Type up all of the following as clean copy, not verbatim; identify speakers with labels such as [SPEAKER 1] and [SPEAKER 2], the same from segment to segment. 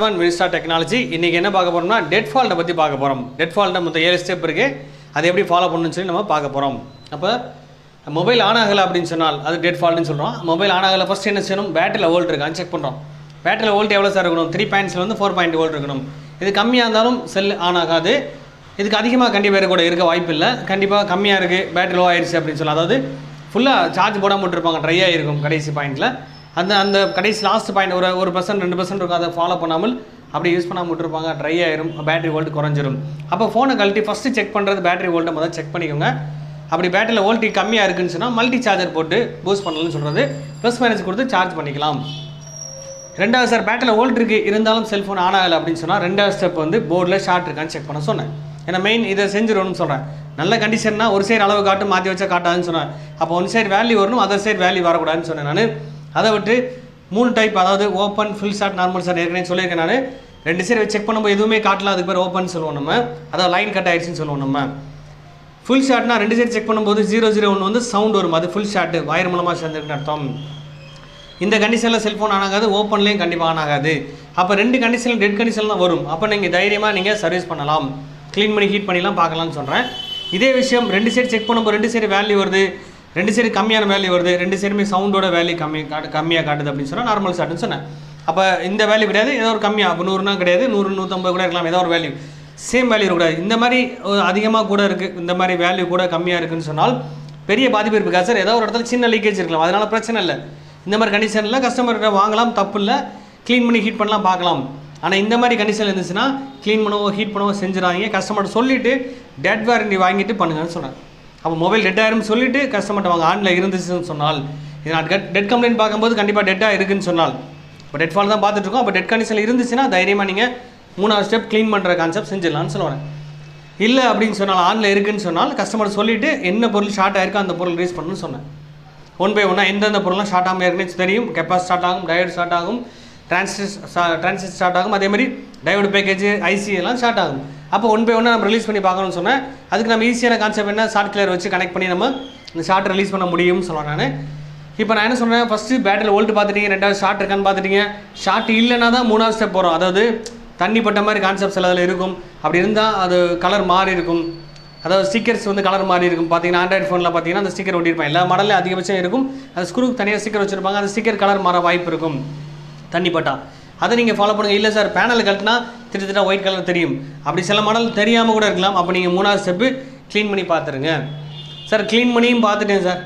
[SPEAKER 1] Minister technology இன்னைக்கு என்ன பார்க்க போறோம்னா டெட் ஃபால்ட்டை பற்றி பார்க்க போகிறோம். டெட் ஃபால்ட்டை மொத்தம் 7 ஸ்டெப் இருக்குது. அதை எப்படி ஃபாலோ பண்ணணும்னு சொல்லி நம்ம பார்க்க போகிறோம். அப்போ மொபைல் ஆன் ஆகலை அப்படின்னு சொன்னால் அது டெட் ஃபால்ட்னு சொல்கிறோம். மொபைல் ஆன் ஆகலை ஃபஸ்ட் என்ன செய்யணும், பேட்டரியில் வோல்ட் இருக்கான்னு செக் பண்ணுறோம். பேட்டரியில் வோல்ட் எவ்வளோ சார் இருக்கணும், 3.0 4 வோல்ட் இருக்கணும். இது கம்மியாக இருந்தாலும் செல் ஆன் ஆகாது. இதுக்கு அதிகமாக கண்டிப்பாக கூட இருக்க வாய்ப்பு இல்லை. கண்டிப்பாக கம்மியாக இருக்குது, பேட்டரி லோ ஆயிடுச்சு அப்படின்னு சொல்லலாம். அதாவது ஃபுல்லாக சார்ஜ் போடாமல் விட்டுருப்பாங்க, ட்ரை ஆகிருக்கும் கடைசி பாயிண்ட்டில். அந்த கடைசி லாஸ்ட் பாயிண்ட் ஒரு 1% 2% இருக்கும், அதை ஃபாலோ பண்ணாமல் அப்படி யூஸ் பண்ணாமல் விட்டுருப்பாங்க, ட்ரை ஆயிரும், பேட்டரி வோல்ட் குறைஞ்சிரும். அப்போ ஃபோனை கழட்டி ஃபஸ்ட்டு செக் பண்ணுறது பேட்டரி வோல்ட்டை முதல்ல செக் பண்ணிக்கோங்க. அப்படி பேட்டரியில் வோல்ட் கம்மியாக இருக்குன்னு சொன்னால் மல்டி சார்ஜர் போட்டு பூஸ்ட் பண்ணலாம்னு சொல்கிறது. ப்ளஸ் மைனஸ் கொடுத்து சார்ஜ் பண்ணிக்கலாம். ரெண்டாவது சார் பேட்டரியில் வோல்ட் இருக்குது இருந்தாலும் செல்ஃபோன் ஆன் ஆகலை அப்படின்னு சொன்னால் ரெண்டாவது ஸ்டெப் வந்து போர்டில் ஷார்ட் இருக்கான்னு செக் பண்ண சொன்னேன். ஏன்னா மெயின் இதை செஞ்சிடணும்னு சொல்கிறேன். நல்ல கண்டிஷன்னா ஒரு சைடு அளவு காட்டு மாற்றி வச்சா காட்டாதுன்னு சொன்னேன். அப்போ ஒன் சைடு வேல்யூ வரணும், அதர் சைடு வேல்யூ வரக்கூடாதுன்னு சொன்னேன். நான் அதை விட்டு 3 டைப், அதாவது open, full shot, normal shot ஏற்கனவே சொல்லியிருக்கேன். நான் 2 சைடு செக் பண்ணும்போது எதுவுமே காட்டல, அதுக்கு பேர் ஓப்பன் சொல்லுவோம் நம்ம. அதாவது லைன் கட் ஆயிடுச்சுன்னு சொல்லுவோம் நம்ம. ஃபுல் ஷாட்னா 2 சைடு செக் பண்ணும்போது 001 வந்து சவுண்ட் வரும், அது ஃபுல் ஷாட்டு, வயர் மூலமாக சேர்ந்துருக்குன்னு அர்த்தம். இந்த கண்டிஷனில் செல்ஃபோன் ஆன் ஆகாது, ஓப்பன்லேயும் கண்டிப்பாக ஆன் ஆகாது. அப்போ 2 கண்டிஷனில் டெட் கண்டிஷன் தான் வரும். அப்போ நீங்கள் தைரியமாக நீங்கள் சர்வீஸ் பண்ணலாம், க்ளீன் பண்ணி ஹீட் பண்ணிலாம் பார்க்கலாம்னு சொல்கிறேன். இதே விஷயம் 2 சைடு செக் பண்ணும்போது 2 சைடு வேல்யூ வருது, 2 சைடு கம்மியான வேல்யூ வருது, 2 சைடுமே சவுண்டோட வேல்யூ கம்மியாக காட்டுது அப்படின்னு சொன்னால் நார்மல் ஷாட்டுன்னு சொன்னேன். அப்போ இந்த வேல்யூ கிடையாது, ஏதோ ஒரு கம்மியாக, அப்போ 100னா கிடையாது, 100 150 கூட இருக்கலாம், ஏதோ ஒரு வேல்யூ சேம் வேல்யூ இருக்கக்கூடாது. இந்த மாதிரி அதிகமாக கூட இருக்குது, இந்த மாதிரி வேல்யூ கூட கம்மியாக இருக்குதுன்னு சொன்னால் பெரிய பாதிப்பு இருக்குது சார். ஏதோ ஒரு இடத்துல சின்ன லீக்கேஜ் இருக்கலாம், அதனால் பிரச்சனை இல்லை. இந்த மாதிரி கண்டிஷனில் கஸ்டமர்கிட்ட வாங்கலாம், தப்பு இல்லை, க்ளீன் பண்ணி ஹீட் பண்ணலாம் பார்க்கலாம். ஆனால் இந்த மாதிரி கண்டிஷன் இருந்துச்சுன்னா க்ளீன் பண்ணவோ ஹீட் பண்ணவோ செஞ்சுறாங்க. கஸ்டமர்கிட்ட சொல்லிவிட்டு டெட் வாரண்டி வாங்கிட்டு பண்ணுங்கன்னு சொன்னேன். அப்போ மொபைல் டெட் ஆயிரும் சொல்லிவிட்டு கஸ்டமர்கிட்ட வாங்க. ஆனில் இருந்துச்சுன்னு சொன்னால் இது நான் டெட் கம்ப்ளைண்ட் பார்க்கும்போது கண்டிப்பாக டெட்டாக இருக்குதுன்னு சொன்னால் இப்போ டெட் ஃபால் தான் பார்த்துட்ருக்கோம். அப்போ டெட் கண்டிஷனில் இருந்துச்சுன்னா தைரியமாக நீங்கள் 3வது ஸ்டெப் க்ளீன் பண்ணுற கான்செப்ட் செஞ்சிடலான்னு சொல்லுவேன். இல்லை அப்படின்னு சொன்னால் ஆனில் இருக்குதுன்னு சொன்னால் கஸ்டமர் சொல்லிவிட்டு என்ன பொருள் ஷார்ட் ஆயிருக்கோ அந்த பொருள் ரீஸ் பண்ணணும்னு சொன்னேன். 1 by 1 எந்தெந்த பொருள்லாம் ஷார்ட் ஆகாமல் ஏற்கனவே தெரியும். கெப்பாசிட்டி ஸ்டார்ட் ஆகும், டயோடு ஸ்டார்ட் ஆகும், டிரான்சிஸ்டர் ஸ்டார்ட் ஆகும், அதேமாதிரி டயோடு பேக்கேஜ், ஐசி எல்லாம் ஸ்டார்ட் ஆகும். அப்போ 1 by 1 நம்ம ரிலீஸ் பண்ணி பார்க்கணும்னு சொன்னேன். அதுக்கு நம்ம ஈஸியான கான்செப்ட் என்ன, ஷார்ட் கிளியர் வச்சு கனெக்ட் பண்ணி நம்ம இந்த ஷார்ட் ரிலீஸ் பண்ண முடியும்னு சொல்கிறேன். நான் இப்போ நான் என்ன சொல்கிறேன், ஃபஸ்ட்டு பேட்டரியில் வோல்ட் பார்த்துட்டீங்க, 2வது ஷார்ட் இருக்கான்னு பார்த்துட்டீங்க. ஷார்ட் இல்லைன்னா தான் 3வது ஸ்டெப் போகிறோம். அதாவது தண்ணி பட்ட மாதிரி கான்செப்ட்ஸ் எல்லாம் அதில் இருக்கும். அப்படி இருந்தால் அது கலர் மாறி இருக்கும், அதாவது ஸ்டிக்கர்ஸ் வந்து கலர் மாறி இருக்கும். பார்த்தீங்கன்னா ஆண்ட்ராய்டு ஃபோனில் பார்த்தீங்கன்னா அந்த ஸ்டிக்கர் ஒட்டியிருப்பாங்க, எல்லா மாடலையும் அதிகபட்சம் இருக்கும். அது ஸ்க்ரூக்கு தனியாக ஸ்டிக்கர் வச்சுருப்பாங்க, அந்த ஸ்டிக்கர் கலர் மாற வாய்ப்பு இருக்கும் தண்ணி பட்டா. அதை நீங்கள் ஃபாலோ பண்ணுங்கள். இல்லை சார் பேனல் கட்டினா திட்டத்திட்ட ஒயிட் கலர் தெரியும், அப்படி சில மாடல் தெரியாமல் கூட இருக்கலாம். அப்போ நீங்கள் 3வது ஸ்டெப்பு க்ளீன் பண்ணி பார்த்துருங்க. சார் க்ளீன் பண்ணியும் பார்த்துட்டேன் சார்,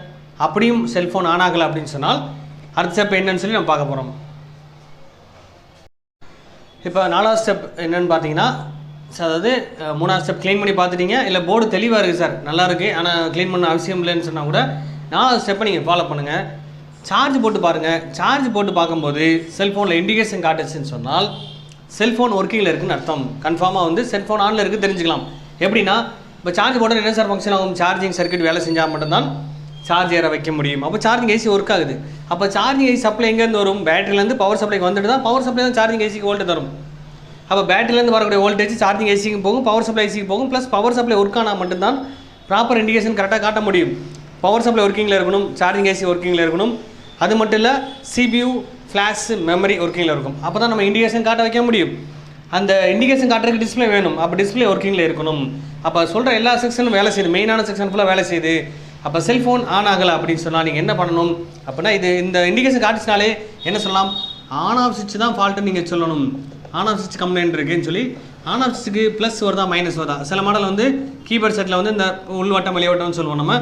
[SPEAKER 1] அப்படியும் செல்ஃபோன் ஆன் ஆகலை அப்படின்னு சொன்னால் அடுத்த ஸ்டெப் என்னன்னு சொல்லி நம்ம பார்க்க போகிறோம். இப்போ 4வது ஸ்டெப் என்னென்னு பார்த்தீங்கன்னா, அதாவது 3வது ஸ்டெப் க்ளீன் பண்ணி பார்த்துட்டீங்க, இல்லை போர்டு தெளிவாக இருக்குது சார், நல்லா இருக்குது, ஆனால் க்ளீன் பண்ண அவசியம் இல்லைன்னு சொன்னால் கூட 4வது ஸ்டெப்பை நீங்கள் ஃபாலோ பண்ணுங்கள். சார்ஜ் போட்டு பாருங்கள். சார்ஜ் போட்டு பார்க்கும்போது செல்ஃபோனில் இண்டிகேஷன் காட்டுச்சுன்னு சொன்னால் செல்ஃபோன் ஒர்க்கிங்கில் இருக்குதுன்னு அர்த்தம். கன்ஃபார்மாக வந்து செல்ஃபோன் ஆனில் இருக்குது தெரிஞ்சுக்கலாம். எப்படின்னா இப்போ சார்ஜ் போட்டால் என்ன சார் ஃபங்க்ஷன் ஆகும், சார்ஜிங் சர்க்யூட் வேலை செஞ்சால் மட்டும்தான் சார்ஜ் ஏற வைக்க முடியும். அப்போ சார்ஜிங் ஏசி ஒர்க் ஆகுது. அப்போ சார்ஜிங் ஏசி சப்ளை எங்கேருந்து வரும், பேட்டரியிலேருந்து பவர் சப்ளைக்கு வந்துட்டு தான் பவர் சப்ளை தான் சார்ஜிங் ஏசிக்கு வோல்ட் தரும். அப்போ பேட்டரியிலேருந்து வரக்கூடிய வோல்டேஜ் சார்ஜிங் ஏசிக்கு போகும், பவர் சப்ளை ஏசிக்கு போகும். ப்ளஸ் பவர் சப்ளை ஒர்க் ஆனால் மட்டும்தான் ப்ராப்பர் இண்டிகேஷன் கரெக்டாக காட்ட முடியும். பவர் சப்ளை ஒர்க்கிங்கில் இருக்கணும், சார்ஜிங் ஏசி ஒர்க்கிங்கில் இருக்கணும். அது மட்டும் இல்லை, CPU, ஃப்ளாஷ், மெமரி ஒர்க்கிங்கில் இருக்கும். அப்போ தான் நம்ம இண்டிகேஷன் காட்ட வைக்க முடியும். அந்த இண்டிகேஷன் காட்டுறதுக்கு டிஸ்பிளே வேணும், அப்போ டிஸ்பிளே ஒர்க்கிங்கில் இருக்கணும். அப்போ சொல்கிற எல்லா செக்ஷனும் வேலை செய்யுது, மெயினான செக்ஷன் ஃபுல்லாக வேலை செய்யுது. அப்போ செல்ஃபோன் ஆன் ஆகலை அப்படின்னு சொன்னால் நீங்கள் என்ன பண்ணணும் அப்படின்னா, இந்த இண்டிகேஷன் காட்டுச்சுனாலே என்ன சொல்லலாம், ஆன் ஆஃப் சுவிட்ச் தான் ஃபால்ட்டுன்னு நீங்கள் சொல்லணும். ஆன் ஆஃப் சுவிட்ச் கம்ப்ளைண்ட் இருக்குதுன்னு சொல்லி ஆன் ஆஃப் சுவிட்சுக்கு ப்ளஸ் வருதா மைனஸ் வருதா. சில மாடல் வந்து கீபோர்ட் செட்டில் வந்து இந்த உள்வட்டம் வெளிவட்டம்னு சொல்லுவோம் நம்ம.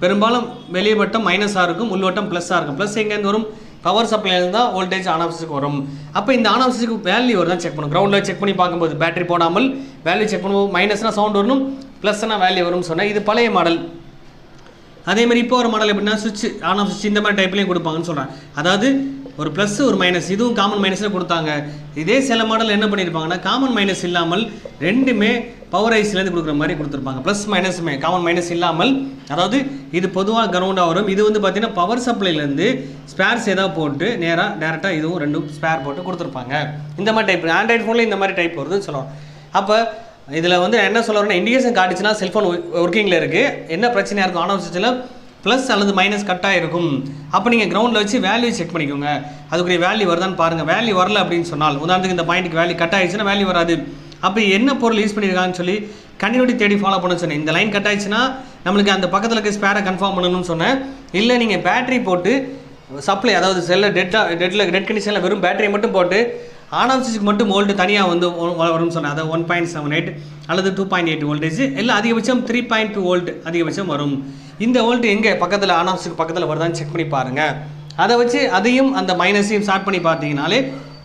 [SPEAKER 1] பெரும்பாலும் வெளியே வட்டம் மைனஸாக இருக்கும், உள்வட்டம் ப்ளஸ்ஸாக இருக்கும். ப்ளஸ் எங்கேருந்து வரும், பவர் சப்ளைலேருந்து தான் வோல்டேஜ் ஆன் ஆஃப் சுவிட்சுக்கு வரும். அப்போ இந்த ஆன் ஆஃப் சுவிட்சுக்கு வேல்யூ வருதான் செக் பண்ணணும். கிரவுண்டில் செக் பண்ணி பார்க்கும்போது பேட்டரி போடாமல் வேல்யூ செக் பண்ணுவோம். மைனஸ்னால் சவுண்ட் வரணும், ப்ளஸ்னா வேல்யூ வரும்னு சொன்னால் இது பழைய மாடல். அதேமாதிரி இப்போ ஒரு மாடல் எப்படின்னா சுவிட்ச் ஆன் ஆஃப் சுவிட்ச் இந்த மாதிரி டைப்லேயும் கொடுப்பாங்கன்னு சொல்கிறேன். அதாவது ஒரு ப்ளஸ் ஒரு மைனஸ், இதுவும் காமன் மைனஸில் கொடுத்தாங்க. இதே சில மாடல் என்ன பண்ணியிருப்பாங்கன்னா காமன் மைனஸ் இல்லாமல் ரெண்டுமே பவர் ஐஸ்லேருந்து கொடுக்குற மாதிரி கொடுத்துருப்பாங்க. ப்ளஸ் மைனஸுமே காமன் மைனஸ் இல்லாமல், அதாவது இது பொதுவாக கிரவுண்டாக வரும். இது வந்து பார்த்திங்கன்னா பவர் சப்ளைலேருந்து ஸ்பேர்ஸ் ஏதாவது போட்டு டேரெக்டாக இதுவும் 2 ஸ்பேர் போட்டு கொடுத்துருப்பாங்க. இந்த மாதிரி டைப் ஆண்ட்ராய்டு ஃபோனில் இந்த மாதிரி டைப் வருதுன்னு சொல்லுவோம். அப்போ இதில் வந்து என்ன சொல்கிறேன்னா, இண்டிகேஷன் காட்டுச்சுன்னா செல்ஃபோன் ஒர்க்கிங்கில் இருக்குது. என்ன பிரச்சனையாக இருக்கும், ஆன் ஆஃப் சுவிட்சில் ப்ளஸ் அல்லது மைனஸ் கட்டாக இருக்கும். அப்போ நீங்கள் கிரவுண்டில் வச்சு வேல்யூ செக் பண்ணிக்கோங்க, அதுக்குரிய வேல்யூ வருதான்னு பாருங்கள். வேல்யூ வரல அப்படின்னு சொன்னால், உதாரணத்துக்கு இந்த பாயிண்ட்டுக்கு வேல்யூ கட் ஆயிடுச்சுன்னா வேல்யூ வராது. அப்போ என்ன பொருள் யூஸ் பண்ணியிருக்காங்கன்னு சொல்லி கண்டினியூட்டி தேடி ஃபாலோ பண்ண சொன்னேன். இந்த லைன் கட் ஆயிடுச்சுன்னா நம்மளுக்கு அந்த பக்கத்தில் இருக்க ஸ்பேரை கன்ஃபார்ம் பண்ணணும்னு சொன்னேன். இல்லை நீங்கள் பேட்டரி போட்டு சப்ளை, அதாவது செல்ல டெட் கண்டிஷனில் வெறும் பேட்டரியை மட்டும் போட்டு ஆன் ஆஃப் சுவிட்சுக்கு மட்டும் வோல்ட்டு தனியாக வந்து வரும்னு சொன்னேன். அதாவது 1.78 அல்லது 2.8 வோல்டேஜ், இல்லை அதிகபட்சம் 3.2 வோல்ட் அதிகபட்சம் வரும். இந்த வோல்ட் எங்கே பக்கத்தில் ஆன் ஆஃப் சுவிட்சுக்கு பக்கத்தில் வருதான்னு செக் பண்ணி பாருங்கள். அதை வச்சு அதையும் அந்த மைனஸையும் ஸ்டார்ட் பண்ணி பார்த்தீங்கனாலே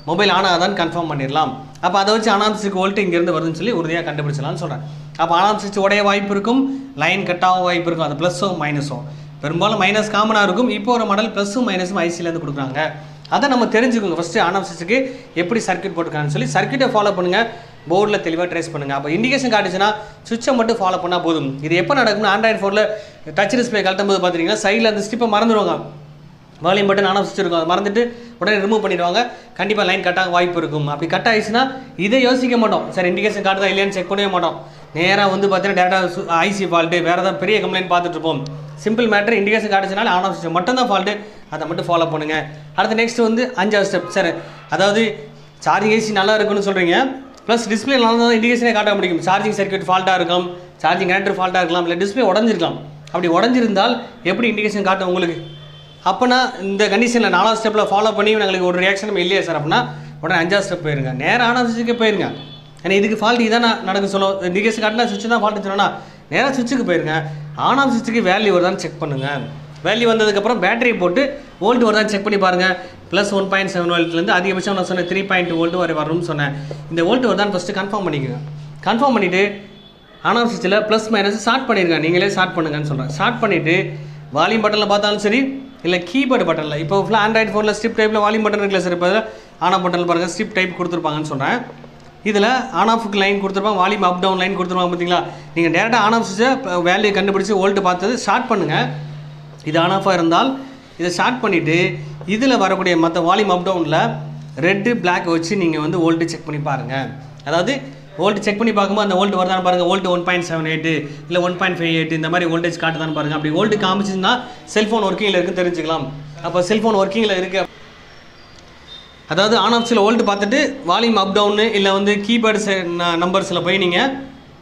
[SPEAKER 1] மொபைல் ஆன் ஆகாதான்னு கன்ஃபார்ம் பண்ணிடலாம். அப்போ அதை வச்சு ஆன் ஆஃப் சுவிட்சுக்கு வோல்ட் இங்கேருந்து வருதுன்னு சொல்லி உறுதியாக கண்டுபிடிச்சலாம்னு சொல்கிறேன். அப்போ ஆன் ஆஃப் சுவிட்ச் உடைய வாய்ப்பு இருக்கும், லைன் கட்டாக வாய்ப்பு இருக்கும். அது ப்ளஸ்ஸும் மைனஸும், பெரும்பாலும் மைனஸ் காமனாக இருக்கும். இப்போ ஒரு மாடல் ப்ளஸ்ஸும் மைனஸும் ஐசிலேருந்து கொடுக்குறாங்க. அதை நம்ம தெரிஞ்சுக்கோங்க. ஃபஸ்ட்டு ஆன் ஆஃப் சுவிட்சுக்கு எப்படி சர்க்யூட் போட்டுருக்காங்கன்னு சொல்லி சர்க்யூட்டை ஃபாலோ பண்ணுங்கள், போர்டில் தெளிவாக ட்ரேஸ் பண்ணுங்கள். அப்போ இண்டிகேஷன் காட்டுச்சுன்னா சுவிட்சை மட்டும் ஃபாலோ பண்ணால் போதும். இது எப்போ நடக்கும்னு ஆண்ட்ராய்டு ஃபோனில் டச் டிஸ்பிளே கழட்டும் போது பார்த்தீங்கன்னா சைடில் அந்த ஸ்டிப்பை மறந்துடுவாங்க. வால்யூம் பட்டன் ஆன் ஆஃப் சுவிட்ச் இருக்கும், அதை மறந்துட்டு உடனே ரிமூவ் பண்ணிடுவாங்க. கண்டிப்பாக லைன் கட்டாக வாய்ப்பு இருக்கும். அப்படி கட் ஆயிடுச்சுன்னா இதை யோசிக்க மாட்டோம், சார் இண்டிகேஷன் காட்டுதா இல்லையான்னு செக் பண்ணவே மாட்டோம். நேராக வந்து பார்த்தீங்கன்னா டேரக்டாக ஐசி ஃபால்ட்டு வேறு ஏதாவது பெரிய கம்ப்ளைண்ட் பார்த்துட்டு இருப்போம். சிம்பிள் மேட்டர், இண்டிகேஷன் காட்டுச்சுனால ஆன் ஆஃப் சுவிட்ச் மட்டும் தான் ஃபால்ட்டு, அதை மட்டும் ஃபாலோ பண்ணுங்கள். அடுத்து நெக்ஸ்ட் வந்து 5வது ஸ்டெப். சார் அதாவது சார்ஜிங் ஏசி நல்லா இருக்குன்னு சொல்கிறீங்க, ப்ளஸ் டிஸ்பிளே நல்லா தான் இண்டிகேஷனே காட்ட முடியும். சார்ஜிங் சர்க்யூட் ஃபால்ட்டாக இருக்கும், சார்ஜிங் கனெக்டர் ஃபால்ட்டாக இருக்கலாம், இல்லை டிஸ்பிளே உடஞ்சிருக்கலாம். அப்படி உடஞ்சிருந்தால் எப்படி இண்டிகேஷன் காட்டும் உங்களுக்கு? அப்போனா இந்த கண்டிஷனில் 4வது ஸ்டெப்பில் ஃபாலோ பண்ணி எங்களுக்கு ஒரு ரியாக்ஷனும் இல்லையா சார் அப்படின்னா உடனே 5வது ஸ்டெப் போயிருங்க, நேராக ஆன் ஆஃப் சுவிட்சுக்கே போயிருங்க. ஏன்னா இதுக்கு ஃபால்ட் இதான் நடக்க சொல்லும். இண்டிகேஷன் காட்டினா சுவிட்ச் தான் ஃபால்ட்டு சொன்னோன்னா நேராக சுவிட்சுக்கு போயிருங்க. ஆன் ஆஃப் சுவிட்சுக்கு வேல்யூ வருதான்னு செக் பண்ணுங்கள். வேல்யூ வந்ததுக்கப்புறம் பேட்டரி போட்டு வோல்ட் வருதான்னு செக் பண்ணி பாருங்கள். ப்ளஸ் 1.7 வோல்ட்லேருந்து அதிகபட்சம் நான் சொன்னேன் 3.2 வோல்ட் வரை வரணும்னு சொன்னேன். இந்த வோல்ட் வருதான்னு ஃபஸ்ட்டு கன்ஃபார்ம் பண்ணிக்கோங்க. கன்ஃபார்ம் பண்ணிவிட்டு ஆன் ஆஃப் சுவிட்சில் ப்ளஸ் மைனஸ் ஸ்டார்ட் பண்ணிடுங்க. நீங்களே ஸ்டார்ட் பண்ணுங்கன்னு சொல்கிறேன். ஸ்டார்ட் பண்ணிவிட்டு வால்யூம் பட்டனில் பார்த்தாலும் சரி, இல்லை கீபோர்டு பட்டனில், இப்போ ஃபுல்லாக ஆண்ட்ராய்டு ஃபோனில் ஸ்ட்ரிப் டைப்பில் வால்யூம் பட்டன் இருக்குல்ல சார், இப்போ ஆன் ஆஃப் பட்டனில் பாருங்கள் ஸ்ட்ரிப் டைப் கொடுத்துருப்பாங்கன்னு சொல்கிறேன். இதில் ஆன் ஆஃபுக்கு லைன் கொடுத்துருப்பாங்க, வால்யூம் அப் டவுன் லைன் கொடுத்துருப்பாங்க. பார்த்தீங்களா, நீங்கள் டேரெக்டாக ஆன் ஆஃப் சுவிட்சை வேல்யூ கண்டுபிடிச்சி வோல்ட்டு பார்த்தது ஸ்டார்ட் பண்ணுங்கள். இது ஆன் ஆஃபாக இருந்தால் இதை ஸ்டார்ட் பண்ணிவிட்டு இதில் வரக்கூடிய மற்ற வால்யூம் அப் டவுனில் ரெட்டு பிளாக் வச்சு நீங்கள் வந்து வோல்ட்டு செக் பண்ணி பாருங்கள். அதாவது வோல்ட் செக் பண்ணி பார்க்கும்போது அந்த வோல்ட் வருதான்னு பாருங்கள். வோல்ட் 1.78 இல்லை 1.58 இந்த மாதிரி வோல்டேஜ் காட்டுதான்னு பாருங்கள். அப்படி வோல்ட்டு காமிச்சுன்னா செல்ஃபோன் ஒர்க்கிங்கில் இருக்குன்னு தெரிஞ்சுக்கலாம். அப்போ செல்ஃபோன் ஒர்க்கிங்கில் இருக்குது, அதாவது ஆன் ஆஃப் சில வோல்ட் பார்த்துட்டு வால்யூம் அப் டவுனு இல்லை வந்து கீபேர்டு நம்பர்ஸில் போய் நீங்கள்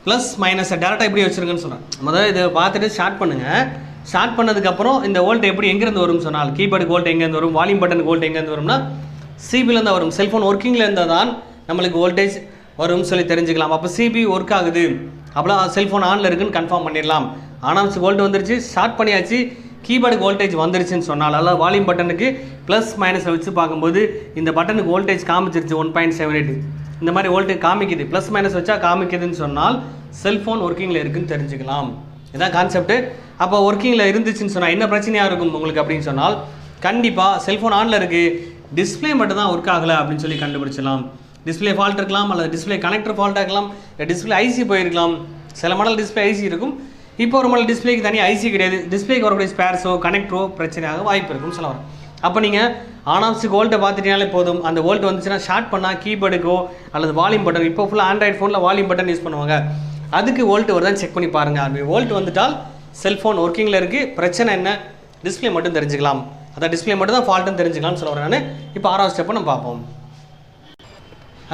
[SPEAKER 1] ப்ளஸ் மைனஸை டேரெக்டாக எப்படி வச்சுருங்கன்னு சொல்கிறேன். முதல்ல இதை பார்த்துட்டு ஸ்டார்ட் பண்ணுங்கள். ஸ்டார்ட் பண்ணதுக்கப்புறம் இந்த வோல்ட் எப்படி எங்கேருந்து வரும்னு சொன்னால், கீபேர்டுக்கு வோல்ட் எங்கேருந்து வரும், வால்யூம் பட்டனுக்கு வோல்ட் எங்கேருந்து வரும்னா சிபிலேருந்து தான் வரும். செல்ஃபோன் ஒர்க்கிங்கில் இருந்தால் தான் நம்மளுக்கு வோல்டேஜ் வரும்னு சொல்லி தெரிஞ்சுக்கலாம். அப்போ சிபி ஒர்க் ஆகுது, அப்போலாம் செல்ஃபோன் ஆனில் இருக்குன்னு கன்ஃபார்ம் பண்ணிடலாம். ஆன் ஆஃப் வோல்ட் வந்துருச்சு, ஸ்டார்ட் பண்ணியாச்சு, கீபோர்டுக்கு வோல்டேஜ் வந்துருச்சுன்னு சொன்னால், அதாவது வால்யூம் பட்டனுக்கு ப்ளஸ் மைனஸை வச்சு பார்க்கும்போது இந்த பட்டனுக்கு வோல்டேஜ் காமிச்சிருச்சு 1.78 இந்த மாதிரி வோல்டேஜ் காமிக்குது, ப்ளஸ் மைனஸ் வச்சா காமிக்குதுன்னு சொன்னால் செல்ஃபோன் ஒர்க்கிங்கில் இருக்குதுன்னு தெரிஞ்சுக்கலாம். இதுதான் கான்செப்ட்டு. அப்போ ஒர்க்கிங்கில் இருந்துச்சுன்னு சொன்னால் என்ன பிரச்சனையாக இருக்கும் உங்களுக்கு அப்படின்னு சொன்னால், கண்டிப்பாக செல்ஃபோன் ஆனில் இருக்குது, டிஸ்பிளே மட்டும் தான் ஒர்க் ஆகலை அப்படின்னு சொல்லி கண்டுபிடிச்சலாம். டிஸ்பிளே ஃபால்ட் இருக்கலாம், அல்லது டிஸ்பிளே கனெக்டர் ஃபால்ட் ஆகலாம், இல்லை டிஸ்பிளே ஐசி போயிருக்கலாம். சில மாடல் டிஸ்பிளே ஐசி இருக்கும், இப்போ ஒரு மாடல் டிஸ்பிளேக்கு தனியாக ஐசி கிடையாது. டிஸ்பிளேக்கு வரக்கூடிய ஸ்பேர்ஸோ கனெக்டரோ பிரச்சனையாக வாய்ப்பு இருக்குன்னு சொல்ல வரேன். அப்போ நீங்கள் ஆன் ஆஃப் வோல்ட்டை பார்த்துட்டீங்கனாலே போதும். அந்த வோல்ட் வந்துச்சுன்னா ஷார்ட் பண்ணால் கீபோர்டுக்கோ அல்லது வால்யூம் பட்டன், இப்போ ஃபுல்லாக ஆண்ட்ராய்டு ஃபோனில் வால்யூம் பட்டன் யூஸ் பண்ணுவாங்க, அதுக்கு வோல்ட் வருதான்னு செக் பண்ணி பாருங்கள். அப்படி வோல்ட் வந்துட்டால் செல்ஃபோன் ஒர்க்கிங்கில் இருக்குது, பிரச்சனை என்ன டிஸ்பிளே மட்டும் தெரிஞ்சுக்கலாம். அதான் டிஸ்பிளே மட்டும் தான் ஃபால்ட்டுன்னு தெரிஞ்சுக்கலாம்னு சொல்ல வரேன் நான். இப்போ 6வது ஸ்டெப்பை நம்ம பார்ப்போம்.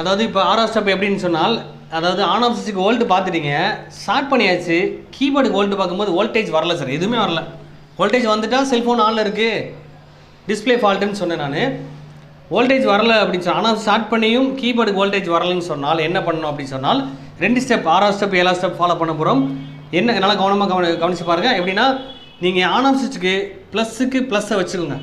[SPEAKER 1] அதாவது இப்போ 6வது ஸ்டெப் எப்படின்னு சொன்னால், அதாவது ஆன் ஆஃப் சுவிட்சுக்கு வோல்ட் பார்த்துட்டீங்க, ஸ்டார்ட் பண்ணியாச்சு, கீபோர்டுக்கு வோல்ட் பார்க்கும்போது வோல்டேஜ் வரல சார், எதுவுமே வரல. வோல்டேஜ் வந்துட்டால் செல்ஃபோன் ஆனில் இருக்குது, டிஸ்பிளே ஃபால்ட்டுன்னு சொன்னேன் நான். வோல்டேஜ் வரல அப்படின்னு சொன்னால், ஆனால் ஸ்டார்ட் பண்ணியும் கீபோர்டுக்கு வோல்டேஜ் வரலன்னு சொன்னால் என்ன பண்ணணும் அப்படின்னு சொன்னால், 2 ஸ்டெப் 6வது ஸ்டெப் 7வது ஸ்டெப் ஃபாலோ பண்ண போகிறோம். என்ன நல்லா கவனமாக கவனித்து பாருங்கள். எப்படின்னா, நீங்கள் ஆன் ஆஃப் சுவிட்சுக்கு ப்ளஸ்ஸுக்கு ப்ளஸ்ஸை வச்சுக்கோங்க,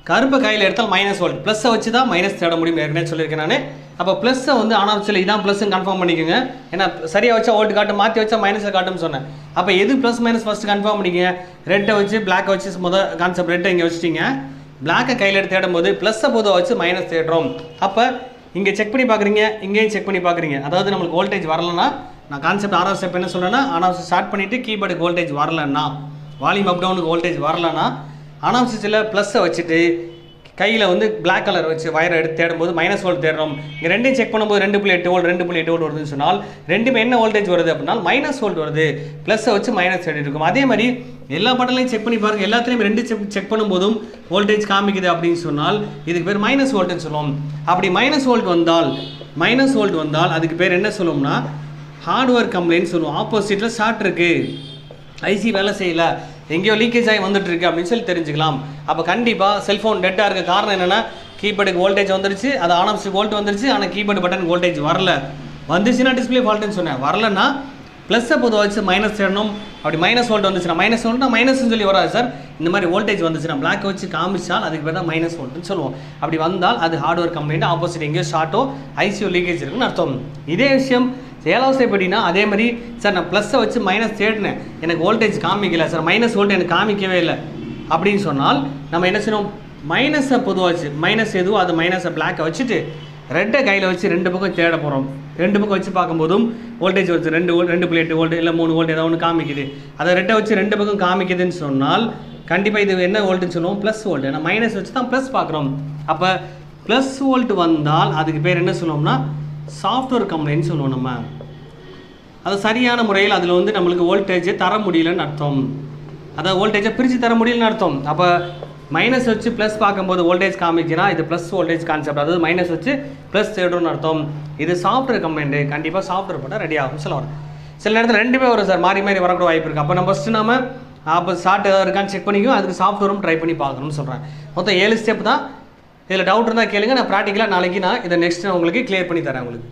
[SPEAKER 1] கருப்பை கையில் எடுத்தால் மைனஸ் வோல்ட், ப்ளஸ்ஸை வச்சு தான் மைனஸ் தேட முடியும், ஏற்கனவே சொல்லியிருக்கேன் நான். அப்போ ப்ளஸ்ஸை வந்து ஆன் ஆஃப் சுவிட்சில் இதான் ப்ளஸ்ன்னு கன்ஃபார்ம் பண்ணிக்கோங்க. ஏன்னா சரியாக வச்சா வோல்ட் காட்டும், மாற்றி வச்சா மைனஸை காட்டும்னு சொன்னேன். அப்போ எது ப்ளஸ் மைனஸ் ஃபஸ்ட்டு கன்ஃபார்ம் பண்ணிக்கங்க. ரெட்டை வச்சு பிளாக்கை வச்சு கான்செப்ட், ரெட்டை இங்கே வச்சுட்டிங்க, பிளாக்கை கையில் எடுத்து தேடும் போது ப்ளஸ்ஸை பொதுவாக வச்சு மைனஸ் தேடுறோம். அப்போ இங்கே செக் பண்ணி பார்க்குறீங்க, இங்கேயும் செக் பண்ணி பார்க்குறீங்க. அதாவது நம்மளுக்கு வோல்டேஜ் வரலன்னா, நான் கான்செப்ட் 6வது ஸ்டெப் என்ன சொல்கிறேன்னா, ஆன் ஆஃப் ஸ்டார்ட் பண்ணிவிட்டு கீபோர்டுக்கு வோல்டேஜ் வரலன்னா, வால்யூம் அப் டவுனுக்கு வோல்டேஜ் வரலன்னா, ஆன் ஆஃப் சுவிட்சில் ப்ளஸ்ஸை வச்சுட்டு கையில் வந்து பிளாக் கலர் வச்சு வயரை எடுத்து தேடும்போது மைனஸ் வோல்ட் தேடுறோம். இங்கே ரெண்டையும் செக் பண்ணும்போது 2.8 வோல்ட் 2.8 வோல்ட் வருதுன்னு சொன்னால் ரெண்டுமே என்ன வோல்டேஜ் வருது அப்படின்னா மைனஸ் வோல்ட் வருது. ப்ளஸ்ஸை வச்சு மைனஸ் தேடி இருக்கும். அதே மாதிரி எல்லா பட்டன்லையும் செக் பண்ணி பாருங்கள், எல்லாத்துலேயும் 2 செக் பண்ணும்போதும் வோல்டேஜ் காமிக்குது அப்படின்னு சொன்னால் இதுக்கு பேர் மைனஸ் வோல்ட்னு சொல்லுவோம். அப்படி மைனஸ் வோல்ட் வந்தால் அதுக்கு பேர் என்ன சொல்லுவோம்னா ஹார்ட்வேர் கம்ப்ளைண்ட் சொல்லுவோம். ஆப்போசிட்டில் ஷார்ட் இருக்குது, ஐசி வேலை செய்யலை, எங்கேயோ லீக்கேஜ் ஆகி வந்துட்டு இருக்கு அப்படின்னு சொல்லி தெரிஞ்சுக்கலாம். அப்போ கண்டிப்பாக செல்ஃபோன் டெட்டாக இருக்க காரணம் என்னென்னா கீபேடுக்கு வோல்டேஜ் வந்துருச்சு, அது ஆன் ஆஃப் வோல்ட் வந்துருச்சு, ஆனால் கீபேடு பட்டன் வோல்டேஜ் வரல. வந்துச்சுன்னா டிஸ்பிளே ஃபால்ட்டுன்னு சொன்னேன், வரலன்னா ப்ளஸ்ஸை பொதுவாக வச்சு மைனஸ் தேடணும். அப்படி மைனஸ் வோல்ட் வந்துச்சுன்னா மைனஸ் வோல்ட்னா மைனஸ்ன்னு சொல்லி வராது சார். இந்த மாதிரி வோல்டேஜ் வந்துச்சுன்னா பிளாக் வச்சு காமிச்சால் அதுக்கு பேர் தான் மைனஸ் வோல்ட்னு சொல்லுவோம். அப்படி வந்தால் அது ஹார்ட்வேர் கம்ப்ளைண்ட், ஆப்போசிட் எங்கேயோ ஷார்ட்டோ ஐசியோ லீக்கேஜ் இருக்குன்னு அர்த்தம். இதே விஷயம் 7வது ஸ்டெப் எப்படின்னா அதே மாதிரி சார் நான் ப்ளஸ்ஸை வச்சு மைனஸ் தேடினேன், எனக்கு வோல்டேஜ் காமிக்கல சார், மைனஸ் வோல்ட் எனக்கு காமிக்கவே இல்லை அப்படின்னு சொன்னால் நம்ம என்ன செய்யணும், மைனஸை பொதுவாக வச்சு மைனஸ் எதுவோ அது மைனஸை பிளாக்கை வச்சுட்டு ரெட்டை கையில் வச்சு 2 பக்கம் தேட போகிறோம். 2 பக்கம் வச்சு பார்க்கும்போதும் வோல்டேஜ் வச்சு 2.8 வோல்ட் இல்லை 3 வோல்ட் ஏதாவது ஒன்று காமிக்குது. அதை ரெட்டை வச்சு 2 பக்கம் காமிக்குதுன்னு சொன்னால் கண்டிப்பாக இது என்ன வோல்ட்டுன்னு சொல்லுவோம், ப்ளஸ் வோல்ட். ஏன்னா மைனஸ் வச்சு தான் ப்ளஸ் பார்க்குறோம். அப்போ ப்ளஸ் வோல்ட் வந்தால் அதுக்கு பேர் என்ன சொல்லுவோம்னா சாஃப்ட்வேர் கம்ப்ளைண்ட் சொல்லுவோம். நம்ம அது சரியான முறையில் அதில் வந்து நம்மளுக்கு வோல்டேஜை தர முடியலன்னு அர்த்தம், அதாவது வோல்டேஜை பிரித்து தர முடியலன்னு அர்த்தம். அப்போ மைனஸ் வச்சு ப்ளஸ் பார்க்கும்போது வோல்டேஜ் காமிச்சுன்னா இது ப்ளஸ் வோல்டேஜ் கான்செப்ட், அதாவது மைனஸ் வச்சு ப்ளஸ் தேடுன்னு அர்த்தம். இது சாஃப்ட்வேர் கம்ப்ளைண்ட்டு, கண்டிப்பாக சாஃப்ட்வேர் போட்டால் ரெடி ஆகும் சொல்ல வரும். சில நேரத்தில் 2 வரும் சார், மாறி மாறி வரக்கூட வாய்ப்பு இருக்குது. அப்போ நம்ம ஃபஸ்ட்டு நம்ம அப்போ ஷார்ட் ஏதாவது இருக்கான்னு செக் பண்ணிக்கும், அதுக்கு சாஃப்ட்வேரும் ட்ரை பண்ணி பார்க்கணும்னு சொல்கிறேன். மொத்தம் 7 ஸ்டெப் தான். இதில் டவுட் இருந்தால் கேளுங்க, நான் ப்ராக்டிக்கலாக நாளைக்கு நான் இதை நெக்ஸ்ட் உங்களுக்கு கிளியர் பண்ணி தரேன் உங்களுக்கு.